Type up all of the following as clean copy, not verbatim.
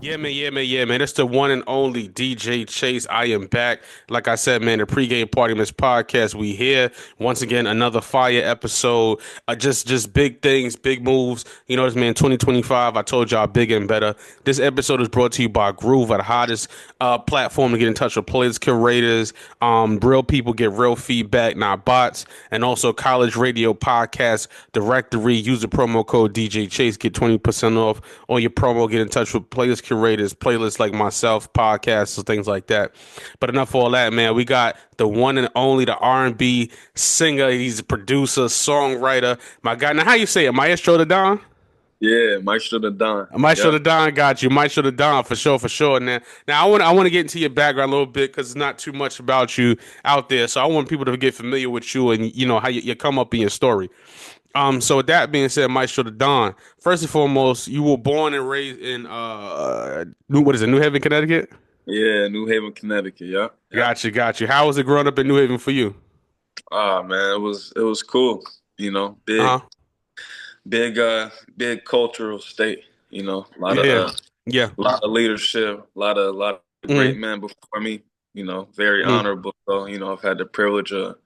Yeah, man. It's the one and only DJ Chase. I am back. Like I said, man, the pregame party miss podcast. We here once again, another fire episode. Just big things, big moves. You know this, man. 2025. I told y'all, bigger and better. This episode is brought to you by Groove, the hottest platform to get in touch with players, curators, real people get real feedback, not bots, and also college radio podcast directory. Use the promo code DJ Chase, get 20% off on your promo. Get in touch with players, curators, playlists like myself, podcasts, things like that. But enough of all that, man. We got the one and only, the R&B singer. He's a producer, songwriter. My guy. Now, how you say it? Maestro Da Don? Yeah, Maestro Da Don. Maestro Yep. Da Don got you. Maestro Da Don for sure, for sure. Now I want to get into your background a little bit because it's not too much about you out there. So I want people to get familiar with you and you know how you come up in your story. So with that being said, Maestro Da Don, first and foremost, you were born and raised in what is it, New Haven, Connecticut? Yeah, New Haven, Connecticut. Yep. Yep. Got you. How was it growing up in New Haven for you? Ah man, it was cool. Uh Big huh. big cultural state. A lot Yeah, of yeah, yeah. lot of leadership, a lot of great Mm, men before me. Very mm, honorable. So, I've had the privilege of,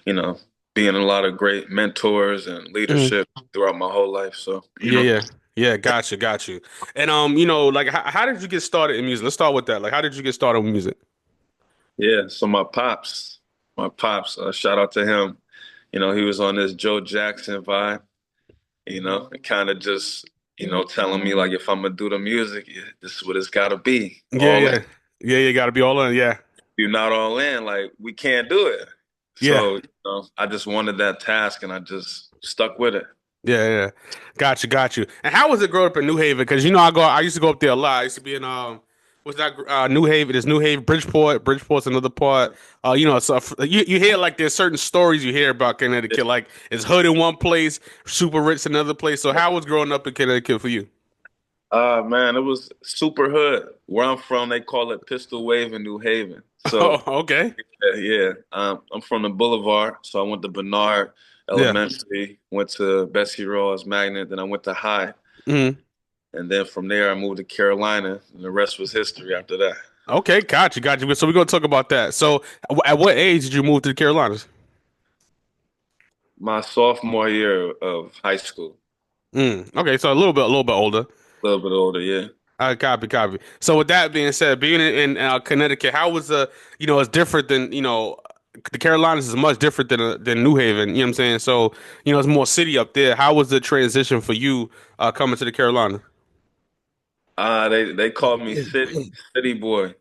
you know, being a lot of great mentors and mm. leadership throughout my whole life. So, Yeah. Got you. And like how did you get started in music? Let's start with that. Like, how did you get started with music? yeah. So my pops, shout out to him. He was on this Joe Jackson vibe. And kind of just, telling me like if I'm gonna do the music, yeah, this is what it's gotta be. Yeah, All in. yeah, You got to be all in. Yeah, If you're not all in, like we can't do it. yeah. So, I just wanted that task and I just stuck with it. Yeah. Got you. And how was it growing up in New Haven? Because I used to go up there a lot. I used to be in what's that? New Haven. There's New Haven, Bridgeport. Bridgeport's another part. You hear like there's certain stories you hear about Connecticut. Like it's hood in one place, super rich in another place. So how was growing up in Connecticut for you? Man, it was super hood. Where I'm from, they call it Pistol Wave in New Haven. Oh, So okay. yeah. I'm from the Boulevard, so I went to Bernard Yeah. Elementary, went to Bessie Ross Magnet, then I went to High, hmm and then from there I moved to Carolina, and the rest was history after that. Okay, got you. So we're gonna talk about that. So at what age did you move to the Carolinas? My sophomore year of high school, Okay, so a little bit older. a little bit older, yeah. Copy. So with that being said, being in Connecticut, how was it's different than the Carolinas is much different than New Haven. You know what I'm saying? So it's more city up there. How was the transition for you coming to the Carolinas? They called me city boy.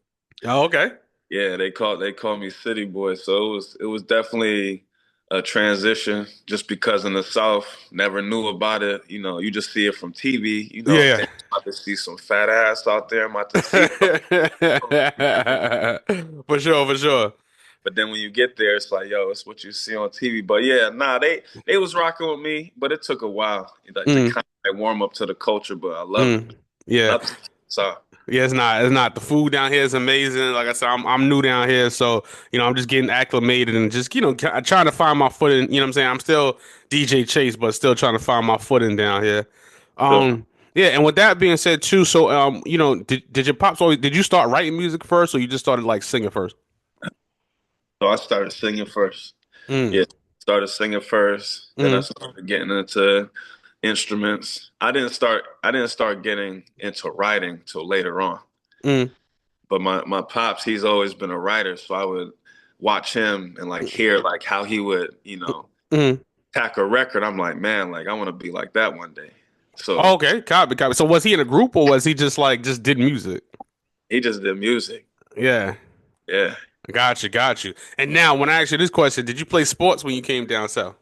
Oh, okay. Yeah, they called me city boy. So it was definitely a transition just because in the South never knew about it. You just see it from TV. Yeah, Think I'm about to see some fat ass out there. I'm about to see. yeah. For sure. But then when you get there, it's like, yo, it's what you see on TV. But yeah, nah, they was rocking with me, but it took a while like, to Mm, kind of like, warm up to the culture. But I love it. mm. Yeah. Nothing. So Yeah, it's not. The food down here is amazing. Like I said, I'm new down here, so I'm just getting acclimated and just trying to find my footing. You know what I'm saying? I'm still DJ Chase, but still trying to find my footing down here. so Yeah. And with that being said, too, so did your pops always did you start writing music first, or you just started like singing first? I started singing first. Mm, Yeah, started singing first. Then I mm, started getting into instruments. I didn't start getting into writing till later on. mm, But my pops, he's always been a writer, so I would watch him and like hear like how he would, mm. tack a record. I'm like, man, like I want to be like that one day. So Okay, copy. So was he in a group, or was he just did music? he just did music. Yeah. Yeah, Got you. And now, when I ask you this question, did you play sports when you came down south?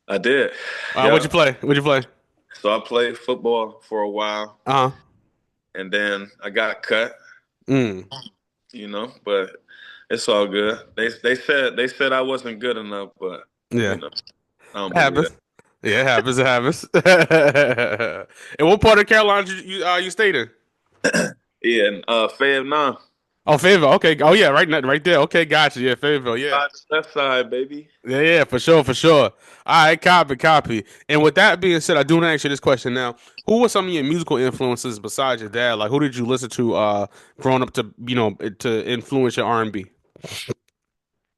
I did. What'd Yeah. you play? What'd you play? So I played football for a while, Uh-huh. and then I got cut. Mm. But it's all good. They said I wasn't good enough, but you Yeah. know, I don't It believe happens. that. Yeah, it happens. And what part of Carolina you stayed in? Yeah, and Fayette now. Oh, Fayetteville. Okay. Oh yeah, right there. Okay, gotcha. Yeah, Fayetteville. Yeah. That side, baby. Yeah, yeah, for sure, for sure. All right, copy. And with that being said, I do want to ask you this question now. Who were some of your musical influences besides your dad? Like, who did you listen to growing up to, to influence your R&B?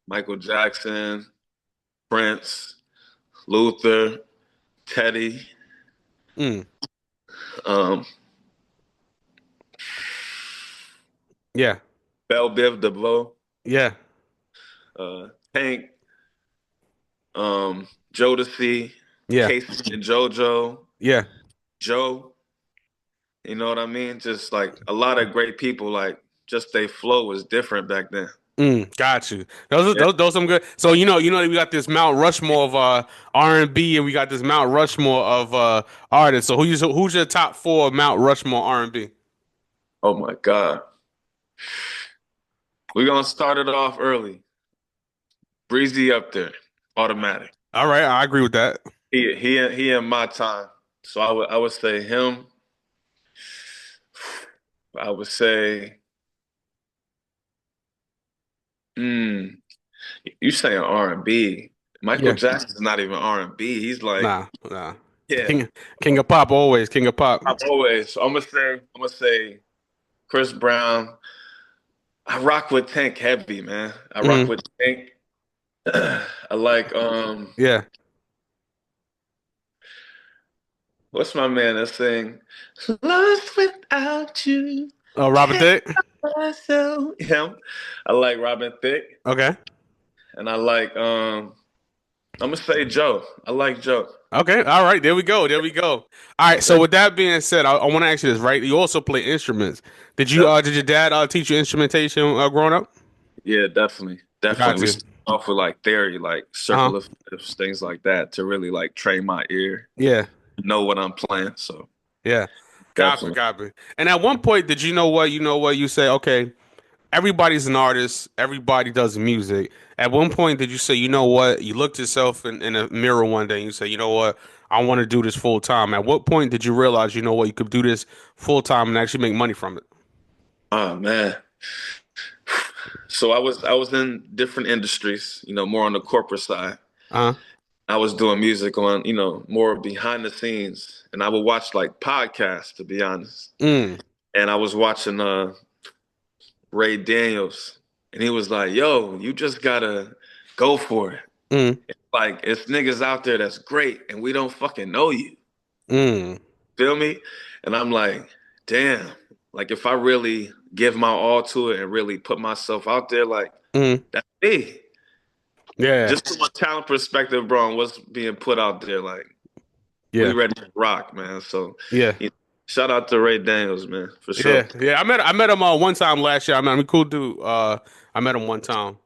Michael Jackson, Prince, Luther, Teddy, Mm, um, yeah, Belle Biv DeVoe, yeah, Tank, Jodeci, yeah, Casey and JoJo, yeah. Joe. You know what I mean? Just like a lot of great people. Like just their flow was different back then. Got you. Those some good. So we got this Mount Rushmore of R&B, and we got this Mount Rushmore of artists. So who's your top four Mount Rushmore R&B? Oh my God. We're gonna start it off early. Breezy up there, automatic. All right, I agree with that. He in my time. So I would say him. I would say, mm, you saying R&B. Michael Yeah. Jackson's not even R&B. He's like, Nah. yeah, King of Pop always, King of Pop. I've always. So I'm gonna say Chris Brown. I rock with Tank heavy, man. I rock Mm, with Tank. I like yeah. what's my man that sing Lost Without You, Robert can't Thicke. myself. Him. I like Robin Thicke, Okay. and I like I'm gonna say Joe. I like Joe. Okay. All right. There we go. There we go. All right. So with that being said, I want to ask you this, right? You also play instruments. Did your dad teach you instrumentation growing up? Yeah, definitely. Definitely. Got We you. started off with like theory, like Uh-huh. circle of fifths, things like that to really like train my ear, Yeah. know what I'm playing. So Yeah. definitely. Copy. And at one point, did you know what? You know what? You say, okay, everybody's an artist. Everybody does music. At one point, did you say, you know what? You looked yourself in a mirror one day and you say, you know what? I want to do this full time. At what point did you realize, you know what? You could do this full time and actually make money from it? Oh man. So I was in different industries, more on the corporate side. Uh, I was doing music on, more behind the scenes, and I would watch like podcasts to be honest. mm, And I was watching Ray Daniels, and he was like, "Yo, you just gotta go for it. mm, Like it's niggas out there that's great, and we don't fucking know you. mm, Feel me?" And I'm like, "Damn! Like if I really give my all to it and really put myself out there, like mm. that's me." Yeah. Just from a talent perspective, bro, and what's being put out there, like we Yeah. ready to rock, man. So, Yeah. you know, shout out to Ray Daniels, man, for sure. Yeah. I met him one time last year. I met him, cool dude. I met him one time.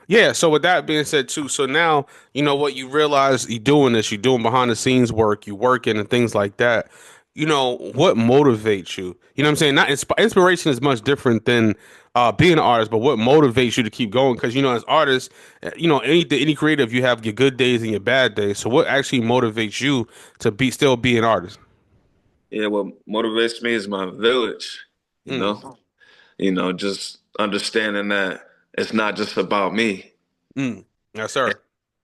Yeah, so with that being said too, so now you know what you realize you're doing this, you're doing behind the scenes work, you working and things like that. You know, what motivates you? You know what I'm saying? Not inspiration is much different than being an artist, but what motivates you to keep going? Because as artists, any creative, you have your good days and your bad days. So what actually motivates you to still be an artist? Yeah, what motivates me is my village, you Mm, know, just understanding that it's not just about me, mm. Yes, sir.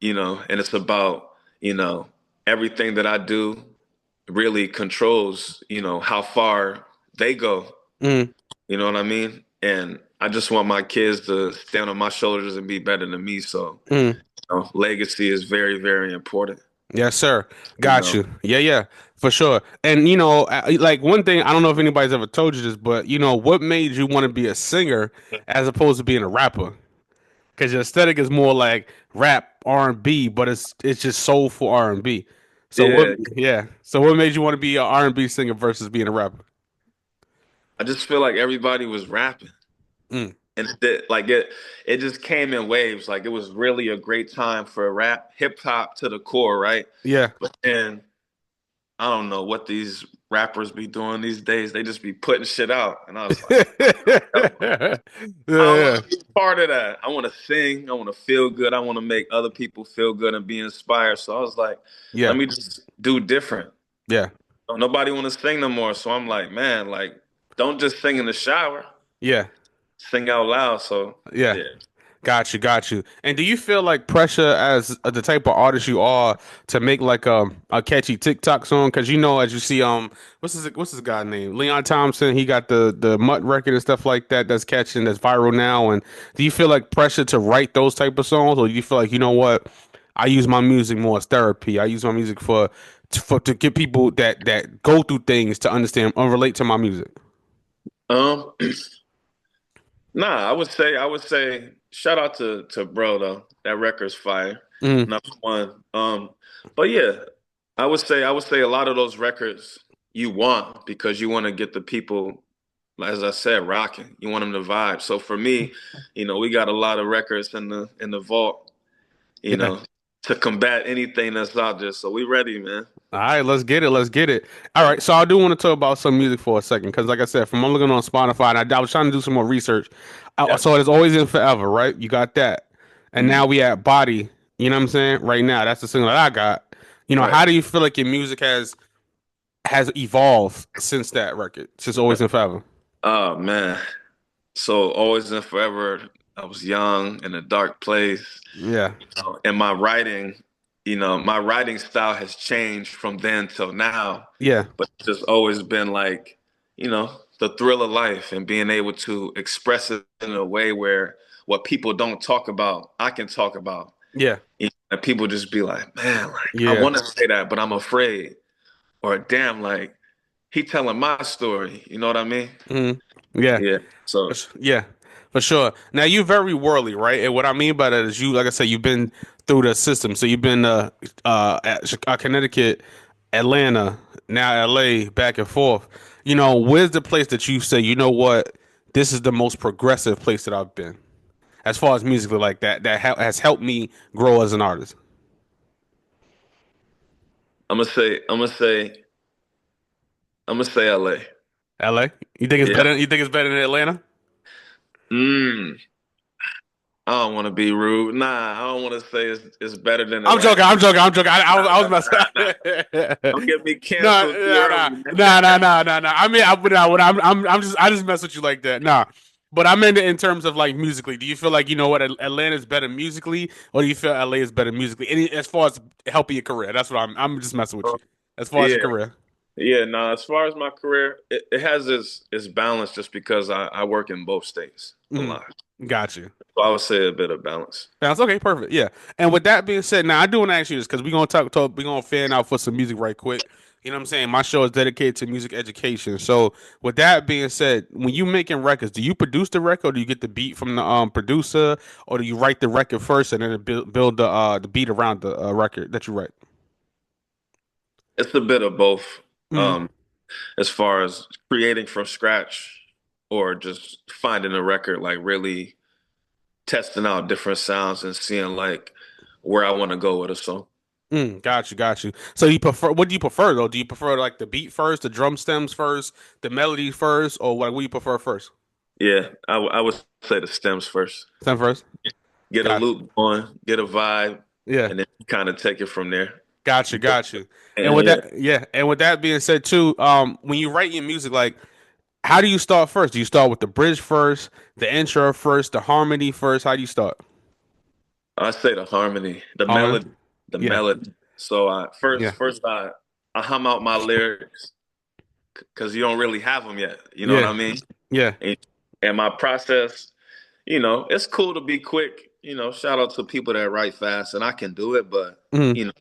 and it's about, you know, everything that I do really controls, how far they go. Mm, You know what I mean? And I just want my kids to stand on my shoulders and be better than me. So, mm. legacy is very, very important. Yes, sir. You Got know, you. Yeah, for sure. And like one thing, I don't know if anybody's ever told you this, but what made you want to be a singer as opposed to being a rapper? Because your aesthetic is more like rap R&B, but it's just soulful R&B. So what? yeah, Yeah. So what made you want to be an R&B singer versus being a rapper? I just feel like everybody was rapping, Mm. and it just came in waves. Like it was really a great time for rap, hip hop to the core, right? Yeah. But then I don't know what these rappers be doing these days. They just be putting shit out, and I was like, I don't want Yeah. to be part of that. I want to sing. I want to feel good. I want to make other people feel good and be inspired. So I was like, let Yeah. me just do different. Yeah. Nobody want to sing no more. So I'm like, man, like, don't just sing in the shower. Yeah. sing out loud. So Yeah. yeah. Got you, got you. And do you feel like pressure as the type of artist you are to make like a catchy TikTok song? Because you know, as you see, what's his guy name? Leon Thompson. He got the Mutt record and stuff like that. That's catching, that's viral now. And do you feel like pressure to write those type of songs, or do you feel like you know what? I use my music more as therapy. I use my music to get people that go through things to understand and relate to my music. Um, nah, I would say shout out to bro though. That record's fire. Mm, Number one. But yeah, I would say a lot of those records you want because you want to get the people, as I said, rocking. You want them to vibe. So for me, we got a lot of records in the vault, you yeah. know, to combat anything that's out there. So we ready, man. All right, let's get it. Let's get it. All right, so I do want to talk about some music for a second because, like I said, from I'm looking on Spotify, and I was trying to do some more research. Yeah. So it's always in forever, right? You got that, and now Mhm. we at Body. You know what I'm saying? Right now, that's the single that I got. Right. How do you feel like your music has evolved since that record? Since always in forever. Oh man. So always and forever, I was young in a dark place. Yeah, And my writing style has changed from then till now. yeah, But it's just always been like, the thrill of life and being able to express it in a way where what people don't talk about, I can talk about. yeah, And people just be like, man, like I yeah. want to say that, but I'm afraid. Or damn, like he telling my story. You know what I mean? Mhm. Yeah. Yeah. So Yeah, for sure. Now you very worldly, right? And what I mean by that is you, like I said, you've been through the system. So you've been Connecticut, Atlanta, now LA, back and forth. Where's the place that you say, you know what, this is the most progressive place that I've been, as far as musically like that, has helped me grow as an artist. I'm gonna say, I'm gonna say, I'm gonna say LA. LA, you think it's Yeah. better? You think it's better than Atlanta? Mm, I don't want to be rude. Nah, I don't want to say it's better than I'm joking. Atlanta. I'm joking. I'm joking. Nah, I was nah, messing. nah, nah. Don't get me No, canceled too no, no, early, man. no, no, no, no, no. I mean, I just mess with you like that. Nah, but I meant it in terms of like musically. Do you feel like you know what Atlanta's better musically, or do you feel LA is better musically? As far as helping your career, that's what I'm just messing with you. As far as Yeah, your career. yeah. No, as far as my career, it has its balance just because I work in both states a Mm, lot. got you. So I would say a bit of balance. Sounds okay, perfect. Yeah. And with that being said, now I do want to ask you this because we're gonna we're gonna fan out for some music right quick. You know what I'm saying? My show is dedicated to music education. So with that being said, when you making records, do you produce the record or do you get the beat from the producer or do you write the record first and then build the beat around the record that you write? It's a bit of both. Mm, Um, as far as creating from scratch or just finding a record, like really testing out different sounds and seeing like where I want to go with a song. got you, got you. So you prefer what do you prefer though? Do you prefer like the beat first, the drum stems first, the melody first, or what do you prefer first? Yeah, I would say the stems first. Stem first? Get a Got loop going, get a vibe, yeah. and then kind of take it from there. Got you, got you. And And with yeah, that, yeah, and with that being said too, when you write your music, like, how do you start first? Do you start with the bridge first, the intro first, the harmony first? How do you start? I say the harmony, the Harmony? melody, the Yeah, melody. So I yeah, first I hum out my lyrics because you don't really have them yet. You know what yeah, I mean? yeah. And, and my process, it's cool to be quick. Shout out to people that write fast, and I can do it, but Hmm. you know,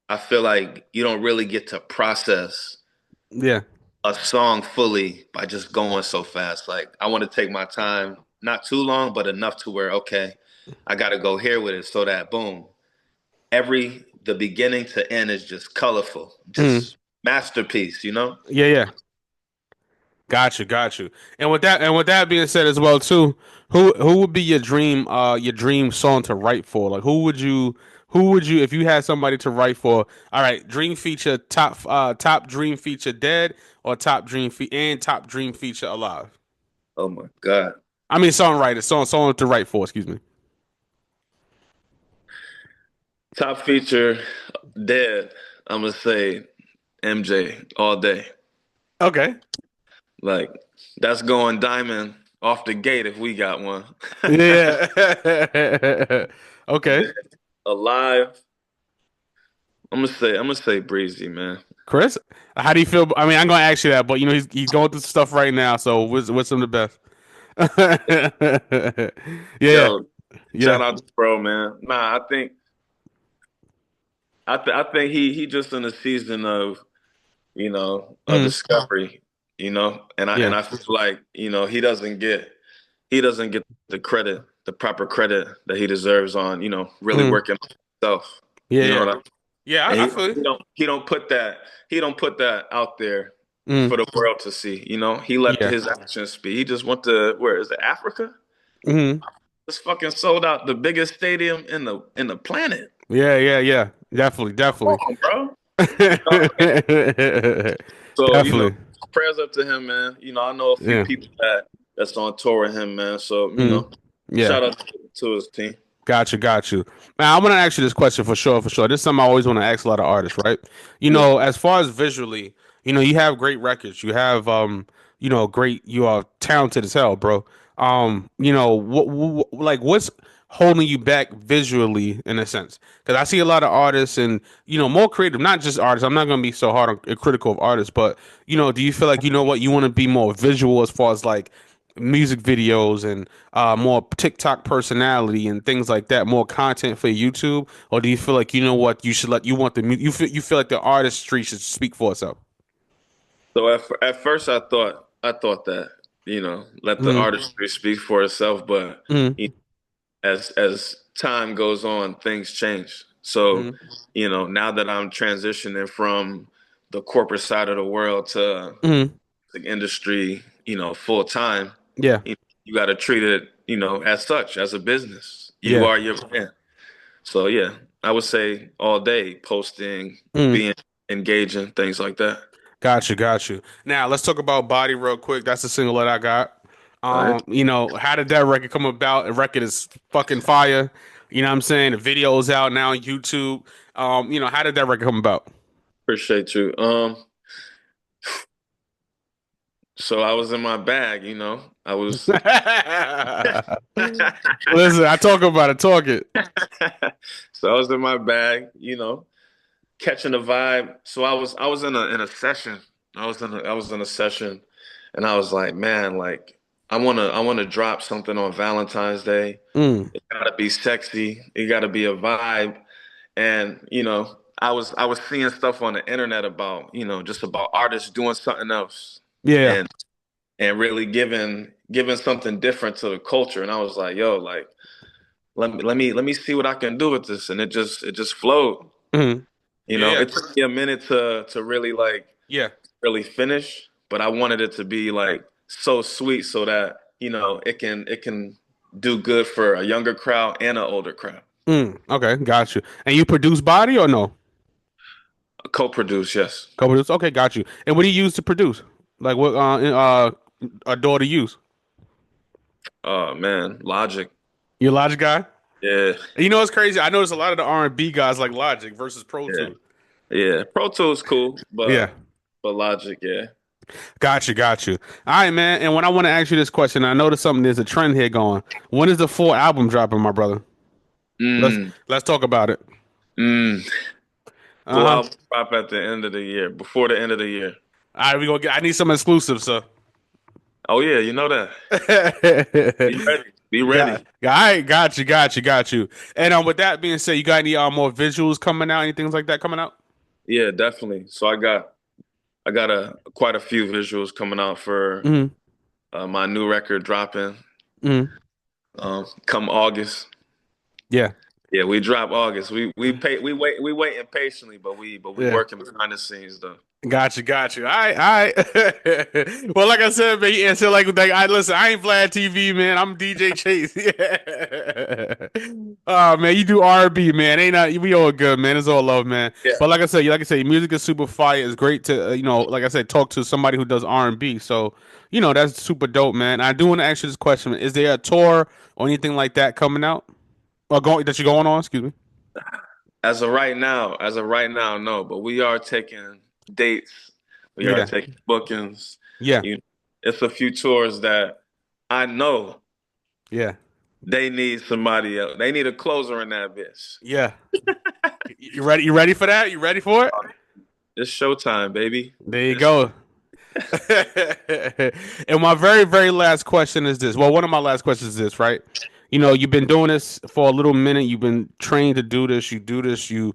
I feel like you don't really get to process Yeah. a song fully by just going so fast. Like I want to take my time, not too long, but enough to where okay, I got to go here with it so that boom, the beginning to end is just colorful, Hmm. just masterpiece. Yeah, yeah. Got you, got you. And with that being said as well too, who would be your dream song to write for? Like who would you if you had somebody to write for? All right, dream feature top dream feature dead or top dream feature alive. Oh my God, I mean songwriter, song to write for, excuse me. top feature, dead. I'm gonna say MJ all day. Okay. Like that's going diamond off the gate if we got one. Yeah. Okay. Alive. I'm gonna say Breezy, man. Chris, how do you feel? I mean, I'm gonna ask you that, but you know he's going through stuff right now. So what's him the best? Yeah, Yo, yeah. shout out to bro, man. Nah, I think he just in a season of a Mm, discovery, and I yeah. and I feel like he doesn't get the credit, the proper credit that he deserves on really Mm, working on himself. yeah, You know yeah. what I Yeah, And I feel you. he don't put that out there Mm, for the world to see. He let yeah. his actions speak. He just went to, where is it, Africa? Mm, Just fucking sold out the biggest stadium in the planet. yeah, yeah, yeah. Definitely, Come definitely. on, bro. You know what I mean? So, Definitely. prayers up to him, man. I know a few Yeah. people that's on tour with him, man. So, Mm, yeah. shout out to his team. Got you, got you. Now, I'm gonna ask you this question for sure, for sure. This is something I always want to ask a lot of artists, right? Yeah. As far as visually, you have great records. You have, great. You are talented as hell, bro. Like, what's holding you back visually, in a sense? Because I see a lot of artists and more creative, not just artists. I'm not gonna be so hard on critical of artists, but do you feel like you want to be more visual as far as like music videos and more TikTok personality and things like that, more content for YouTube, or do you feel like you should let you want the you feel like the artistry should speak for itself? So at first I thought that, let the Mm, artistry speak for itself, but mm, as time goes on, things change. So, mm, now that I'm transitioning from the corporate side of the world to mm, the industry, full time, yeah, you got to treat it, as such, as a business. You yeah. are your brand. So yeah, I would say all day posting, Mm. being engaging, things like that. Got you, got you. Now let's talk about Body real quick. That's the single that I got. All right. How did that record come about? The record is fucking fire. You know what I'm saying? The video is out now on YouTube. How did that record come about? Appreciate you. So I was in my bag, I was Listen, I talk about it, talk it. so I was in my bag, catching the vibe. So I was in a session. I was in a session, and I was like, man, like I wanna drop something on Valentine's Day. Mm, It gotta be sexy. It gotta be a vibe. And I was seeing stuff on the internet about just about artists doing something else, yeah. and really giving something different to the culture. And I was like, yo, like let me see what I can do with this. And it just flowed. Mm, yeah. It took me a minute to really like Yeah. really finish, but I wanted it to be like so sweet so that it can do good for a younger crowd and an older crowd. Okay, got you. And you produce Body or no? Co-produce, yes. Co-produce. Okay, got you. And what do you use to produce? Like what a daughter use? Oh man, Logic. You a Logic guy? Yeah, You know what's crazy? I noticed a lot of the R&B guys like Logic versus Pro yeah, Tools. yeah. Pro Tools cool, Yeah. but Logic, yeah. Got you, got you. All right, man. And when I want to ask you this question, I noticed something. There's a trend here going. When is the full album dropping, my brother? Let's Mm, let's talk about it. mm. Uh Full huh. album drop at the end of the year, before the end of the year. All right, we gonna get. I need some exclusives, sir. Oh yeah, you know that. Be ready. Be Got, ready. all right, got you, got you, got you. And with that being said, you got any more visuals coming out? Any things like that coming out? Yeah, definitely. So I got quite a few visuals coming out for Mm, my new record dropping mm, come August. yeah, Yeah, we drop August. We waiting patiently, but we yeah. working behind the scenes though. Got you, got you. All right, all right. Well, like I said, man, you answer like I listen. I ain't Vlad TV, man. I'm DJ Chase. Yeah. Oh man, you do R&B, man. Ain't not we all good, man. It's all love, man. Yeah. But like I said, your music is super fire. It's great to like I said, talk to somebody who does R&B. So that's super dope, man. I do want to ask you this question: is there a tour or anything like that coming out or going that you're going on? Excuse me. As of right now, no. But we are taking dates. We are Yeah, taking bookings. yeah. You, it's a few tours that I know Yeah. they need somebody else. They need a closer in that bitch. Yeah. You ready? You ready for that? You ready for it? It's showtime, baby. There you It's go. And my very, very last question is this. Well, one of my last questions is this, right? You know, you've been doing this for a little minute. You've been trained to do this. You do this. You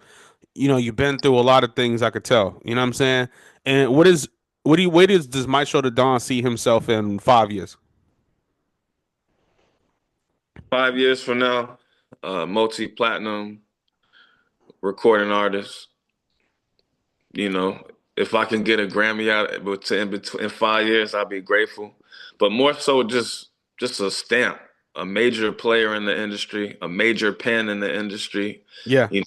know, you've been through a lot of things. I could tell. You know what I'm saying? And what do you, where does Maestro Da Don see himself in 5 years? 5 years from now, multi-platinum recording artist. You know, if I can get a Grammy out in between in 5 years, I'll be grateful. But more so, just a stamp, a major player in the industry, a major pen in the industry. Yeah, You know,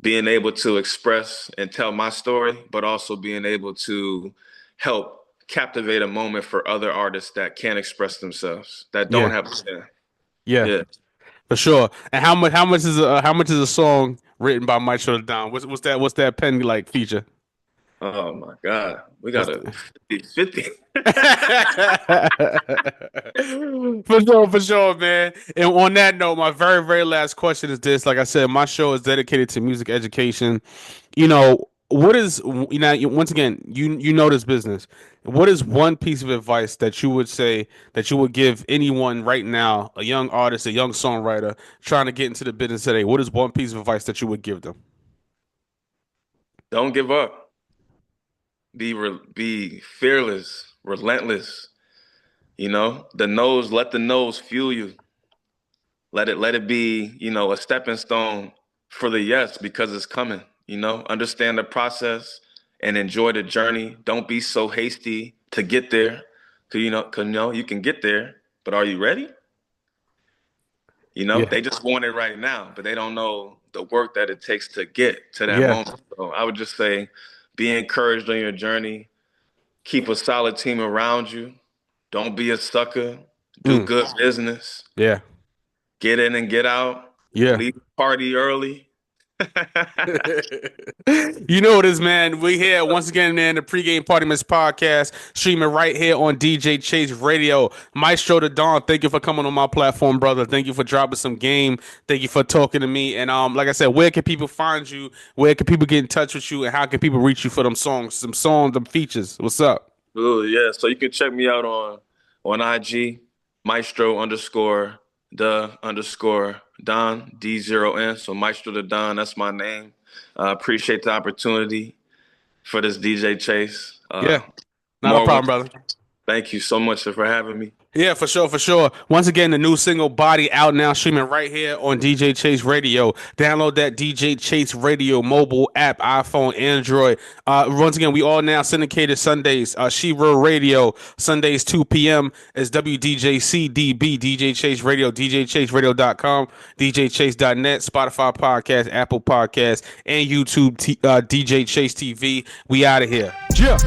being able to express and tell my story, but also being able to help captivate a moment for other artists that can't express themselves, that don't yeah, have a pen. yeah, Yeah. for sure. And how much is a song written by Maestro Da Don? What's that pen like feature? Oh my God. We What's got a the 50-50. For sure, man. And on that note, my very, very last question is this. Like I said, my show is dedicated to music education. You know, what is you know, once again, you know this business. What is one piece of advice that you would say that you would give anyone right now, a young artist, a young songwriter trying to get into the business today? What is one piece of advice that you would give them? Don't give up. Be fearless, relentless. You know, let the nose fuel you. Let it be, a stepping stone for the yes because it's coming. Understand the process and enjoy the journey. Don't be so hasty to get there. Cause you can get there, but are you ready? Yeah, They just want it right now, but they don't know the work that it takes to get to that yeah, moment. So I would just say be encouraged on your journey. Keep a solid team around you. Don't be a sucker. Do mm, good business. yeah, Get in and get out. yeah. Leave the party early. You know what it is, man. We here once again, man. The pregame party miss podcast streaming right here on DJ Chase Radio. Maestro Da Don, thank you for coming on my platform, brother. Thank you for dropping some game. Thank you for talking to me. And like I said, where can people find you? Where can people get in touch with you? And how can people reach you for them songs, them features? What's up? Absolutely, yeah. So you can check me out on IG, Maestro underscore the underscore Don D0N. So Maestro the Don, that's my name. Appreciate the opportunity for this DJ Chase. Yeah, not a More problem, wins. brother. Thank you so much for having me. Yeah, for sure, for sure. Once again, the new single Body out now, streaming right here on DJ Chase Radio. Download that DJ Chase Radio mobile app, iPhone, Android. Once again, we all now syndicated Sundays. She-Ro Radio, Sundays 2 p.m. is WDJCDB, DJ Chase Radio, DJChaseRadio.com, DJChase.net, Spotify Podcast, Apple Podcast, and YouTube DJ Chase TV. We out of here. Yeah.